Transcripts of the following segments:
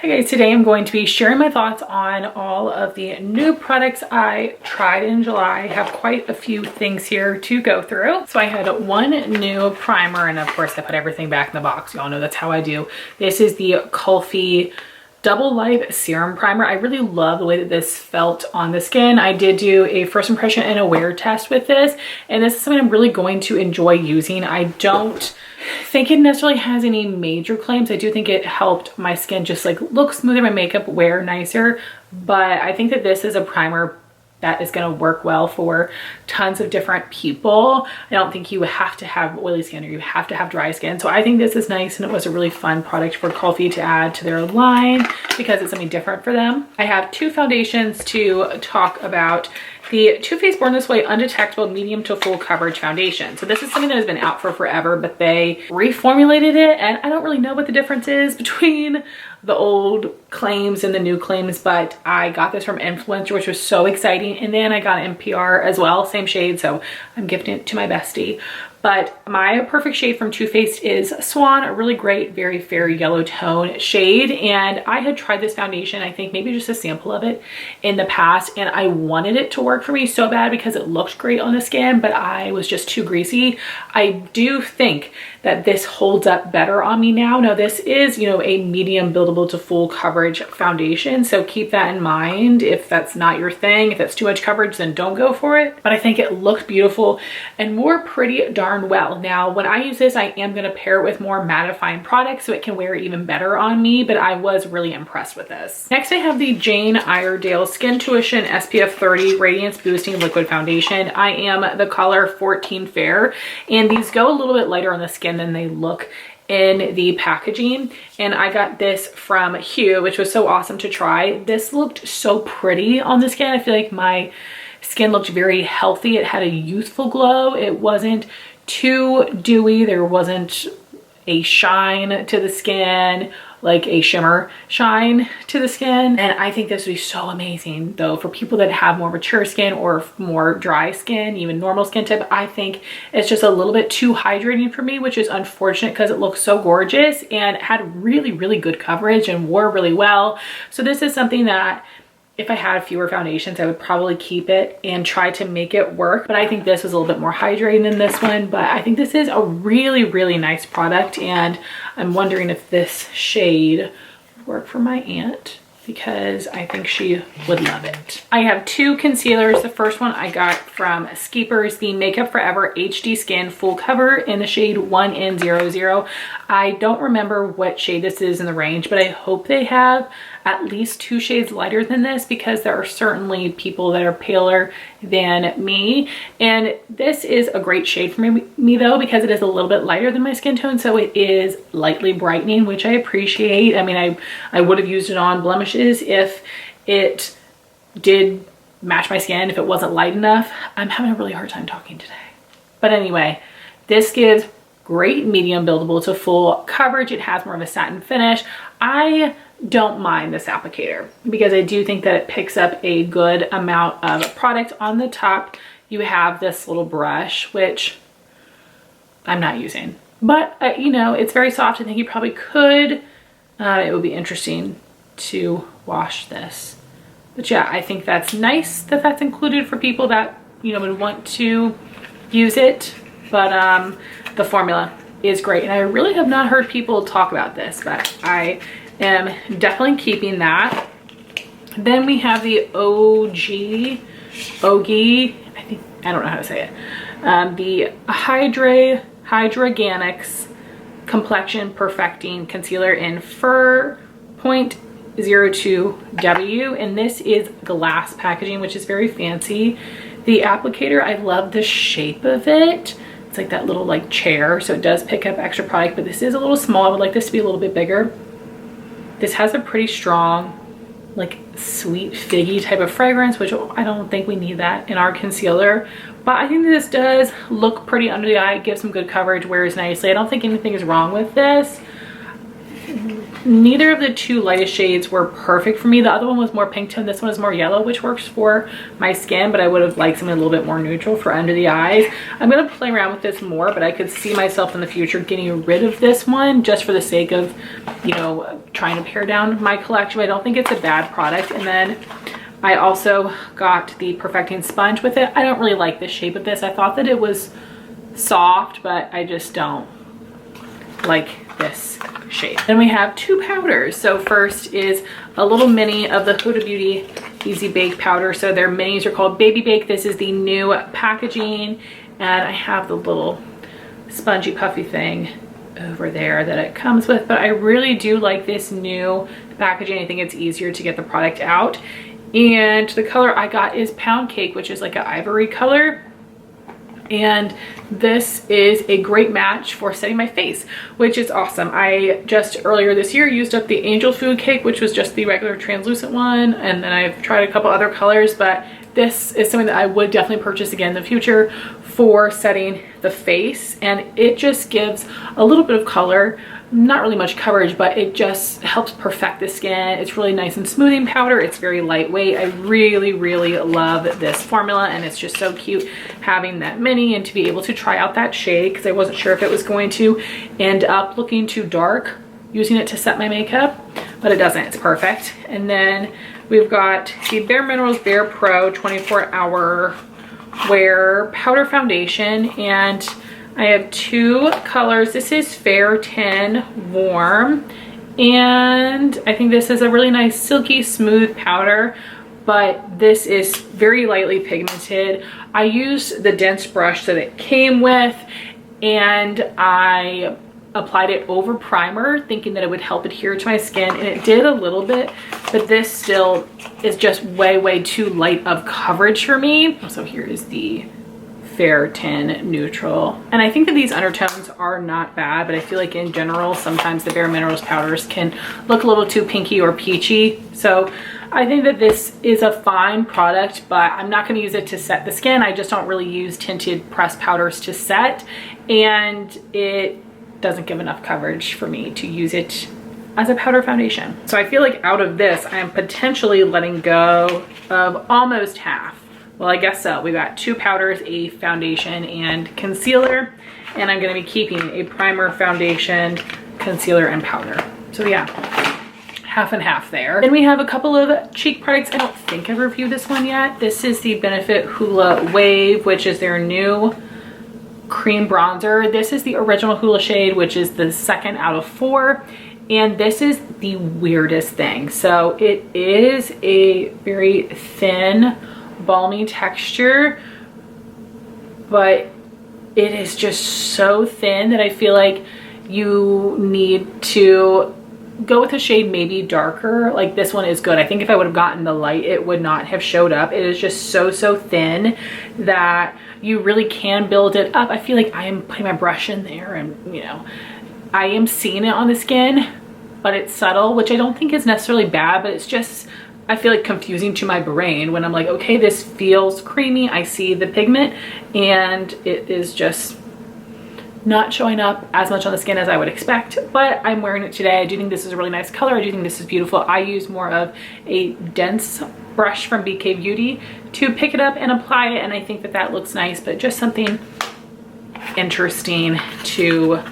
Hi guys, today I'm going to be sharing my thoughts on all of the new products I tried in July. I have quite a few things here to go through. So I had one new primer, and of course I put everything back in the box. Y'all know that's how I do. This is the Kulfi Double Life Serum Primer. I really love the way that this felt on the skin. I did do a first impression and a wear test with this, and this is something I'm really going to enjoy using. I don't think it necessarily has any major claims. I do think it helped my skin just like look smoother, my makeup wear nicer, but I think that this is a primer that is going to work well for tons of different people. I don't think you have to have oily skin or you have to have dry skin. So I think this is nice, and it was a really fun product for Kulfi to add to their line because it's something different for them. I have two foundations to talk about. The Too Faced Born This Way Undetectable Medium to Full Coverage Foundation. So this is something that has been out for forever, but they reformulated it, and I don't really know what the difference is between the old claims and the new claims, but I got this from Influencer, which was so exciting. And then I got NPR as well, same shade, so I'm gifting it to my bestie. But my perfect shade from Too Faced is Swan, a really great, very fair yellow tone shade. And I had tried this foundation, I think maybe just a sample of it in the past, and I wanted it to work for me so bad because it looked great on the skin, but I was just too greasy. I do think that this holds up better on me now. Now this is, you know, a medium buildable to full coverage foundation, so keep that in mind. If that's not your thing, if that's too much coverage, then don't go for it. But I think it looked beautiful and wore pretty darn well. Now when I use this, I am going to pair it with more mattifying products so it can wear even better on me, but I was really impressed with this. Next I have the Jane Iredale Skin Tuition SPF 30 Radiance Boosting Liquid Foundation. I am the color 14 Fair, and these go a little bit lighter on the skin than they look in the packaging, and I got this from Hue, which was so awesome to try. This looked so pretty on the skin. I feel like my skin looked very healthy. It had a youthful glow. It wasn't too dewy. There wasn't a shine to the skin, like a shimmer shine to the skin. And I think this would be so amazing though for people that have more mature skin or more dry skin, even normal skin type. I think it's just a little bit too hydrating for me, which is unfortunate because it looks so gorgeous and had really, really good coverage and wore really well. So this is something that if I had fewer foundations, I would probably keep it and try to make it work. But I think this was a little bit more hydrating than this one. But I think this is a really, really nice product. And I'm wondering if this shade would work for my aunt, because I think she would love it. I have two concealers. The first one I got from Skeepers, the Makeup Forever HD Skin Full Cover in the shade 1N00. I don't remember what shade this is in the range, but I hope they have at least 2 shades lighter than this, because there are certainly people that are paler than me. And this is a great shade for me though, because it is a little bit lighter than my skin tone, so it is lightly brightening, which I appreciate. I mean, I would have used it on blemishes if it did match my skin, if it wasn't light enough. I'm having a really hard time talking today. But anyway, this gives great medium buildable to full coverage. It has more of a satin finish. I don't mind this applicator because I do think that it picks up a good amount of product. On the top you have this little brush, which I'm not using, but you know, it's very soft. I think you probably could. It would be interesting to wash this, but yeah, I think that's nice that that's included for people that, you know, would want to use it. But the formula is great, and I really have not heard people talk about this, but I am definitely keeping that. Then we have the Ogi, I don't know how to say it. The Hydroganics Complexion Perfecting Concealer in Fur 0.02W, and this is glass packaging, which is very fancy. The applicator, I love the shape of it. It's like that little like chair, so it does pick up extra product, but this is a little small. I would like this to be a little bit bigger. This has a pretty strong, like sweet figgy type of fragrance, which I don't think we need that in our concealer. But I think this does look pretty under the eye, gives some good coverage, wears nicely. I don't think anything is wrong with this. neither of the two lightest shades were perfect for me. The other one was more pink tone, this one is more yellow, which works for my skin, but I would have liked something a little bit more neutral for under the eyes. I'm gonna play around with this more, but I could see myself in the future getting rid of this one just for the sake of, you know, trying to pare down my collection. But I don't think it's a bad product. And then I also got the Perfecting Sponge with it. I don't really like the shape of this. I thought that it was soft, but I just don't like this shape. Then we have two powders. So first is a little mini of the Huda Beauty Easy Bake powder. So their minis are called Baby Bake. This is the new packaging, and I have the little spongy puffy thing over there that it comes with, but I really do like this new packaging. I think it's easier to get the product out. And the color I got is Pound Cake, which is like an ivory color. And this is a great match for setting my face, which is awesome. I just earlier this year used up the Angel Food Cake, which was just the regular translucent one. And then I've tried a couple other colors, but this is something that I would definitely purchase again in the future for setting the face. And it just gives a little bit of color, not really much coverage, but it just helps perfect the skin. It's really nice and smoothing powder. It's very lightweight. I really, really love this formula, and it's just so cute having that mini and to be able to try out that shade, because I wasn't sure if it was going to end up looking too dark using it to set my makeup, but it doesn't. It's perfect. And then we've got the Bare Minerals Bare Pro 24-hour wear powder foundation, and I have two colors. This is Fair 10 Warm, and I think this is a really nice silky smooth powder, but this is very lightly pigmented. I used the dense brush that it came with, and I applied it over primer thinking that it would help adhere to my skin, and it did a little bit, but this still is just way too light of coverage for me. So here is the Fair 10 Neutral, and I think that these undertones are not bad, but I feel like in general sometimes the Bare Minerals powders can look a little too pinky or peachy. So I think that this is a fine product, but I'm not going to use it to set the skin. I just don't really use tinted pressed powders to set, and it doesn't give enough coverage for me to use it as a powder foundation. So I feel like out of this I am potentially letting go of almost half. Well, I guess so. We got two powders, a foundation and concealer, and I'm going to be keeping a primer, foundation, concealer, and powder. So yeah, half and half there. Then we have a couple of cheek products. I don't think I've reviewed this one yet. This is the Benefit Hoola Wave, which is their new cream bronzer. This is the original Hoola shade, which is the second out of 4. And this is the weirdest thing. So it is a very thin, balmy texture, but it is just so thin that I feel like you need to go with a shade maybe darker. Like this one is good. I think if I would have gotten the light, it would not have showed up. It is just so thin that you really can build it up. I feel like I am putting my brush in there and, you know, I am seeing it on the skin, but it's subtle, which I don't think is necessarily bad, but it's just, I feel like confusing to my brain when I'm like, okay, this feels creamy. I see the pigment and it is just not showing up as much on the skin as I would expect, but I'm wearing it today. I do think this is a really nice color. I do think this is beautiful. I use more of a dense brush from BK Beauty to pick it up and apply it, and I think that that looks nice, but just something interesting to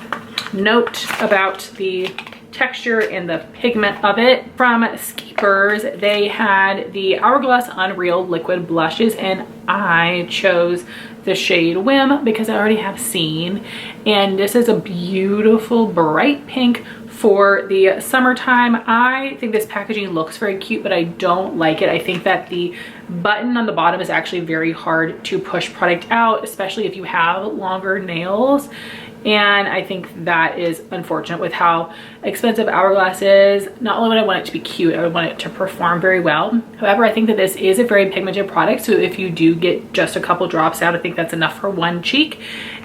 note about the texture and the pigment of it. From Skeepers, they had the Hourglass Unreal Liquid Blushes, and I chose the shade Whim because I already have seen, and this is a beautiful bright pink for the summertime. I think this packaging looks very cute, but I don't like it. I think that the button on the bottom is actually very hard to push product out, especially if you have longer nails. And I think that is unfortunate with how expensive Hourglass is. Not only would I want it to be cute, I would want it to perform very well. However, I think that this is a very pigmented product, so if you do get just a couple drops out, I think that's enough for one cheek.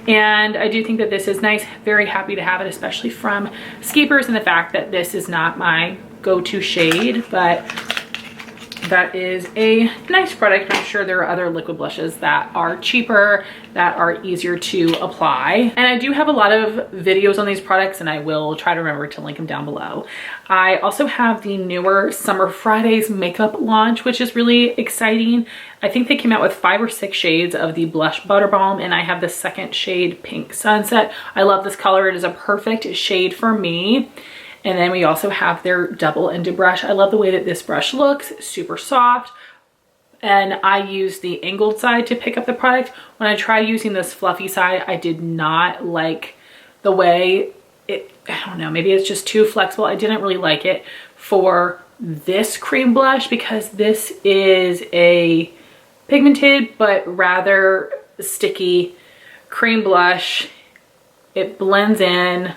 And I do think that this is nice. Very happy to have it, especially from Skeepers, and the fact that this is not my go-to shade, but that is a nice product. I'm sure there are other liquid blushes that are cheaper, that are easier to apply. And I do have a lot of videos on these products, and I will try to remember to link them down below. I also have the newer Summer Fridays makeup launch, which is really exciting. I think they came out with 5 or 6 shades of the Blush Butter Balm, and I have the second shade, Pink Sunset. I love this color. It is a perfect shade for me. And then we also have their double-ended brush. I love the way that this brush looks, super soft. And I use the angled side to pick up the product. When I tried using this fluffy side, I did not like the way it, I don't know, maybe it's just too flexible. I didn't really like it for this cream blush because this is a pigmented but rather sticky cream blush. It blends in.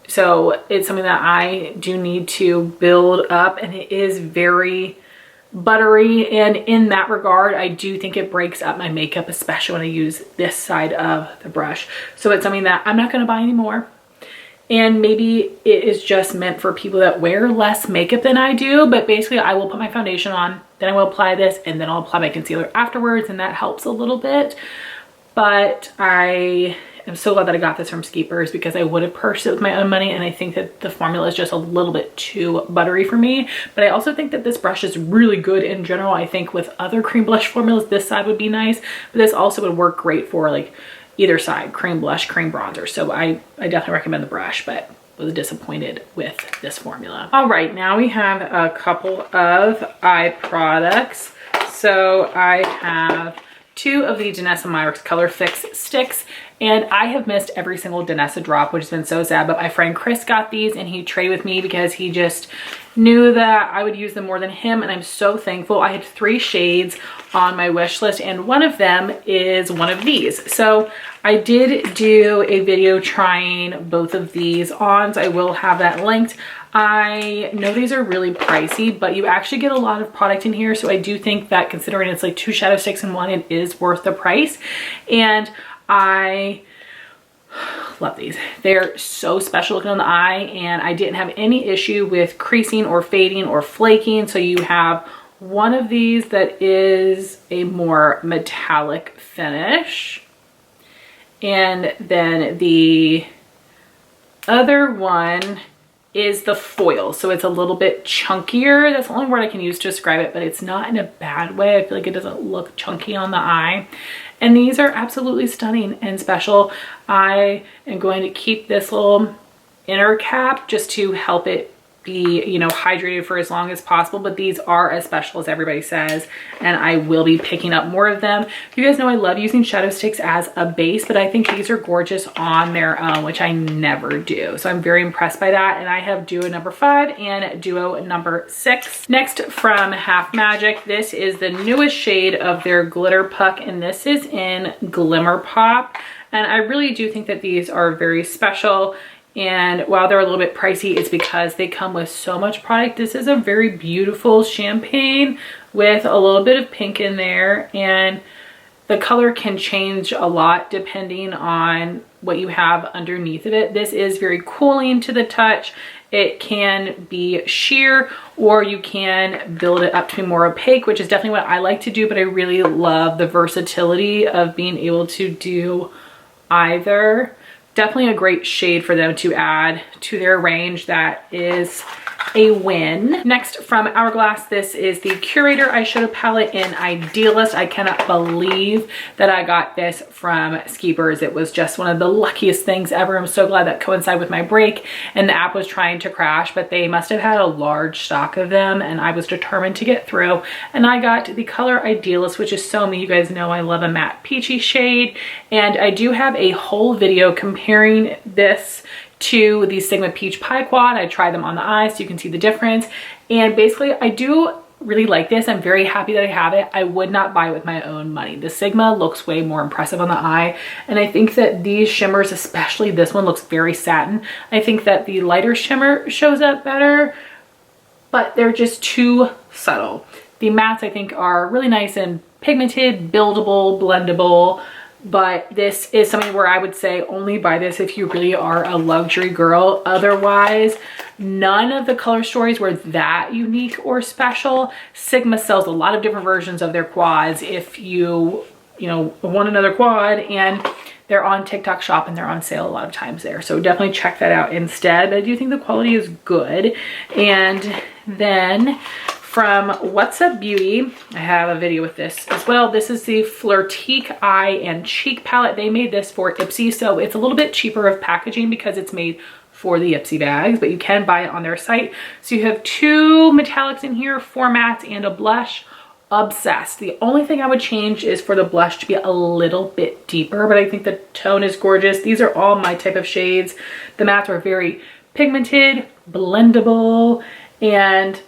So it's something that I do need to build up, and it is very buttery. And in that regard, I do think it breaks up my makeup, especially when I use this side of the brush. So it's something that I'm not going to buy anymore. And maybe it is just meant for people that wear less makeup than I do. But basically, I will put my foundation on, then I will apply this, and then I'll apply my concealer afterwards. And that helps a little bit. But I'm so glad that I got this from Skeepers because I would have purchased it with my own money, and I think that the formula is just a little bit too buttery for me. But I also think that this brush is really good in general. I think with other cream blush formulas, this side would be nice, but this also would work great for like either side, cream blush, cream bronzer. So I definitely recommend the brush, but was disappointed with this formula. All right, now we have a couple of eye products. So I have 2 of the Danessa Myricks Color Fix sticks, and I have missed every single Danessa drop, which has been so sad, but my friend Chris got these and he traded with me because he just knew that I would use them more than him, and I'm so thankful. I had 3 shades on my wish list, and one of them is one of these. So I did do a video trying both of these on, so I will have that linked. I know these are really pricey, but you actually get a lot of product in here. So I do think that considering it's like 2 shadow sticks in one, it is worth the price. And I love these. They're so special looking on the eye, and I didn't have any issue with creasing or fading or flaking. So you have one of these that is a more metallic finish. And then the other one is the foil. So it's a little bit chunkier. That's the only word I can use to describe it, but it's not in a bad way. I feel like it doesn't look chunky on the eye. And these are absolutely stunning and special. I am going to keep this little inner cap just to help it be, you know, hydrated for as long as possible, but these are as special as everybody says, and I will be picking up more of them. You guys know I love using shadow sticks as a base, but I think these are gorgeous on their own, which I never do. So I'm very impressed by that, and I have Duo number 5 and Duo number 6. Next from Half Magic, this is the newest shade of their Glitter Puck, and this is in Glimmer Pop, and I really do think that these are very special. And while they're a little bit pricey, it's because they come with so much product. This is a very beautiful champagne with a little bit of pink in there, and the color can change a lot depending on what you have underneath of it. This is very cooling to the touch. It can be sheer, or you can build it up to be more opaque, which is definitely what I like to do, but I really love the versatility of being able to do either. Definitely a great shade for them to add to their range. That is a win. Next from Hourglass, this is the Curator Eyeshadow Palette in Idealist. I cannot believe that I got this from Skeepers. It was just one of the luckiest things ever. I'm so glad that coincided with my break and the app was trying to crash, but they must have had a large stock of them, and I was determined to get through. And I got the color Idealist, which is so me. You guys know I love a matte peachy shade, and I do have a whole video comparing this to the Sigma Peach Pie Quad. I tried them on the eye so you can see the difference, and basically I do really like this. I'm very happy that I have it. I would not buy it with my own money. The Sigma looks way more impressive on the eye, and I think that these shimmers, especially this one, looks very satin. I think that the lighter shimmer shows up better, but they're just too subtle. The mattes I think are really nice and pigmented, buildable, blendable. but this is something where I would say only buy this if you really are a luxury girl. Otherwise, none of the color stories were that unique or special. Sigma sells a lot of different versions of their quads if you want another quad, and they're on TikTok Shop and they're on sale a lot of times there. So definitely check that out instead. But I do think the quality is good. And then from What's Up Beauty, I have a video with this as well. This is the Flirtique Eye and Cheek palette. They made this for Ipsy, so it's a little bit cheaper of packaging because it's made for the Ipsy bags, but you can buy it on their site. So you have 2 metallics in here, 4 mattes, and a blush. Obsessed. The only thing I would change is for the blush to be a little bit deeper, but I think the tone is gorgeous. These are all my type of shades. The mattes are very pigmented, blendable, and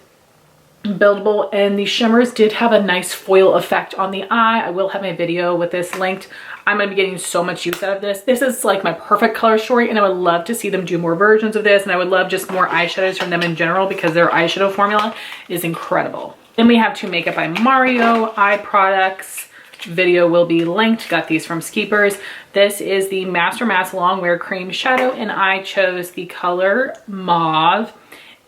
buildable, and the shimmers did have a nice foil effect on the eye. I will have my video with this linked. I'm gonna be getting so much use out of this. This is like my perfect color story, and I would love to see them do more versions of this, and I would love just more eyeshadows from them in general because their eyeshadow formula is incredible. Then we have 2 Makeup by Mario eye products. Video will be linked. Got these from Skeepers. This is the Master Matte Longwear Cream Shadow, and I chose the color Mauve.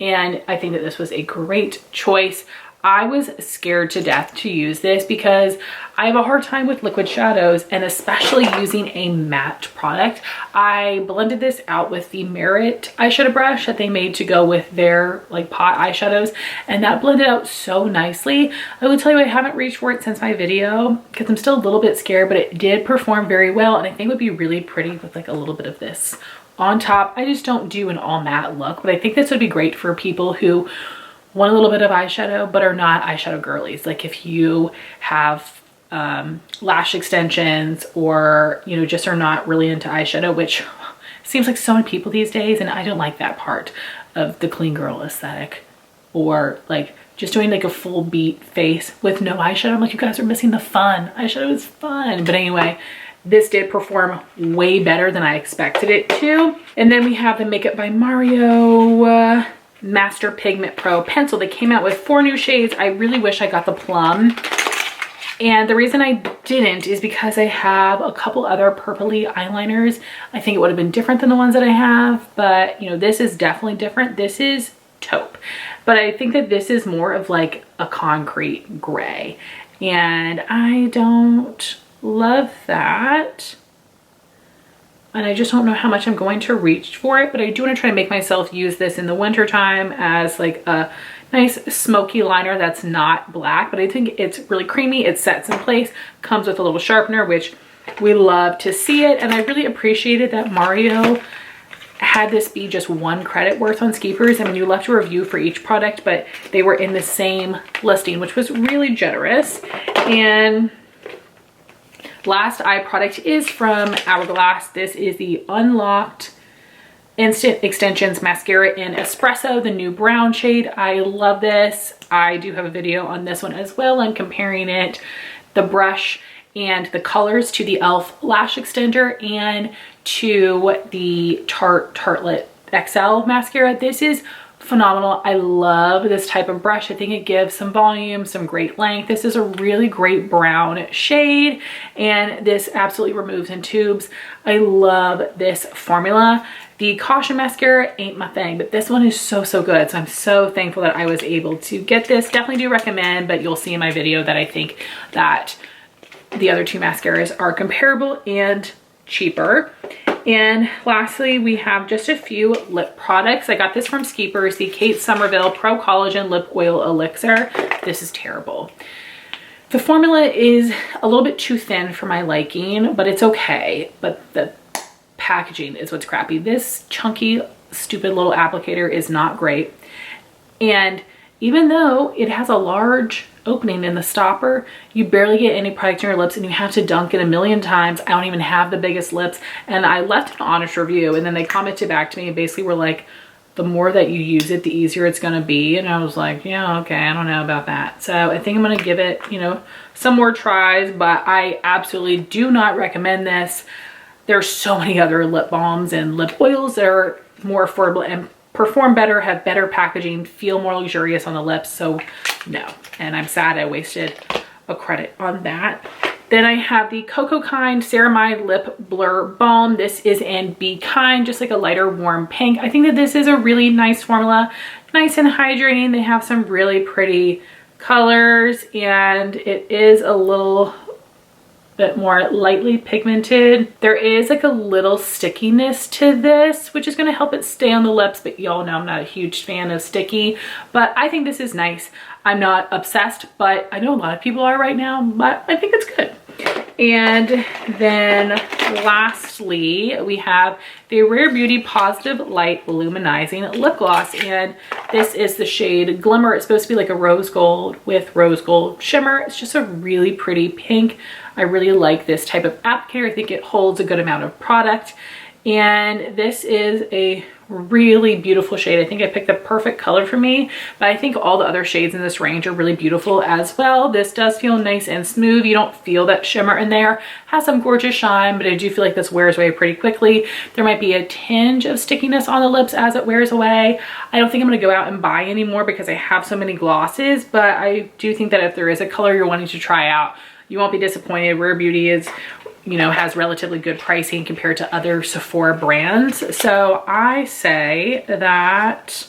And I think that this was a great choice. I was scared to death to use this because I have a hard time with liquid shadows, and especially using a matte product. I blended this out with the Merit eyeshadow brush that they made to go with their like pot eyeshadows, and that blended out so nicely. I will tell you, I haven't reached for it since my video because I'm still a little bit scared, but it did perform very well, and I think it would be really pretty with like a little bit of this on top. I just don't do an all matte look, but I think this would be great for people who want a little bit of eyeshadow but are not eyeshadow girlies. Like if you have lash extensions, or just are not really into eyeshadow, which seems like so many people these days, and I don't like that part of the clean girl aesthetic, or like just doing like a full beat face with no eyeshadow. I'm like, you guys are missing the fun. Eyeshadow is fun. But anyway, this did perform way better than I expected it to. And then we have the Makeup by Mario Master Pigment Pro pencil. They came out with 4 new shades. I really wish I got the plum, and the reason I didn't is because I have a couple other purpley eyeliners. I think it would have been different than the ones that I have, but this is definitely different. This is taupe, but I think that this is more of like a concrete gray, and I don't love that. And I just don't know how much I'm going to reach for it, but I do want to try to make myself use this in the winter time as like a nice smoky liner that's not black. But I think it's really creamy. It sets in place, comes with a little sharpener, which we love to see it. And I really appreciated that Mario had this be just 1 credit worth on Skeepers. I mean, you left a review for each product, but they were in the same listing, which was really generous. And last eye product is from Hourglass. This is the Unlocked Instant Extensions Mascara in Espresso, the new brown shade. I love this. I do have a video on this one as well. I'm comparing it, the brush and the colors, to the e.l.f. lash extender and to the Tartelette XL mascara. This is phenomenal. I love this type of brush. I think it gives some volume, some great length. This is a really great brown shade, and this absolutely removes in tubes. I love this formula. The Caution mascara ain't my thing, but this one is so good. So I'm so thankful that I was able to get this. Definitely do recommend, but you'll see in my video that I think that the other 2 mascaras are comparable and cheaper. And lastly, we have just a few lip products. I got this from Skeepers, the Kate Somerville Pro Collagen Lip Oil Elixir. This is terrible. The formula is a little bit too thin for my liking, but it's okay. But the packaging is what's crappy. This chunky, stupid little applicator is not great. And even though it has a large opening in the stopper, you barely get any product in your lips, and you have to dunk it a million times. I don't even have the biggest lips, and I left an honest review, and then they commented back to me and basically were like, the more that you use it, the easier it's going to be. And I was like, yeah, okay, I don't know about that. So I think I'm going to give it, some more tries, but I absolutely do not recommend this. There's so many other lip balms and lip oils that are more affordable and perform better, have better packaging, feel more luxurious on the lips. So no, and I'm sad I wasted a credit on that. Then I have the Cocoa Kind Ceramide Lip Blur Balm. This is in Be Kind, just like a lighter warm pink. I think that this is a really nice formula, nice and hydrating. They have some really pretty colors, and it is a little bit more lightly pigmented. There is like a little stickiness to this, which is going to help it stay on the lips, but y'all know I'm not a huge fan of sticky, but I think this is nice. I'm not obsessed, but I know a lot of people are right now, but I think it's good. And then lastly, we have the Rare Beauty Positive Light Luminizing Lip Gloss, and this is the shade Glimmer. It's supposed to be like a rose gold with rose gold shimmer. It's just a really pretty pink. I really like this type of applicator. I think it holds a good amount of product, and this is a really beautiful shade. I think I picked the perfect color for me, but I think all the other shades in this range are really beautiful as well. This does feel nice and smooth. You don't feel that shimmer in there. Has some gorgeous shine, but I do feel like this wears away pretty quickly. There might be a tinge of stickiness on the lips as it wears away. I don't think I'm gonna go out and buy any more because I have so many glosses, but I do think that if there is a color you're wanting to try out, you won't be disappointed. Rare Beauty is, you know, has relatively good pricing compared to other Sephora brands. So I say that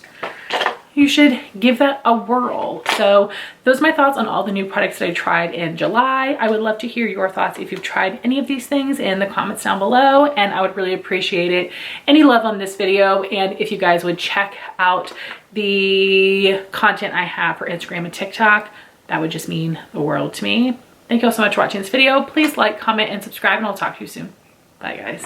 you should give that a whirl. So those are my thoughts on all the new products that I tried in July. I would love to hear your thoughts if you've tried any of these things in the comments down below, and I would really appreciate it. Any love on this video, and if you guys would check out the content I have for Instagram and TikTok, that would just mean the world to me. Thank you all so much for watching this video. Please like, comment, and subscribe, and I'll talk to you soon. Bye, guys.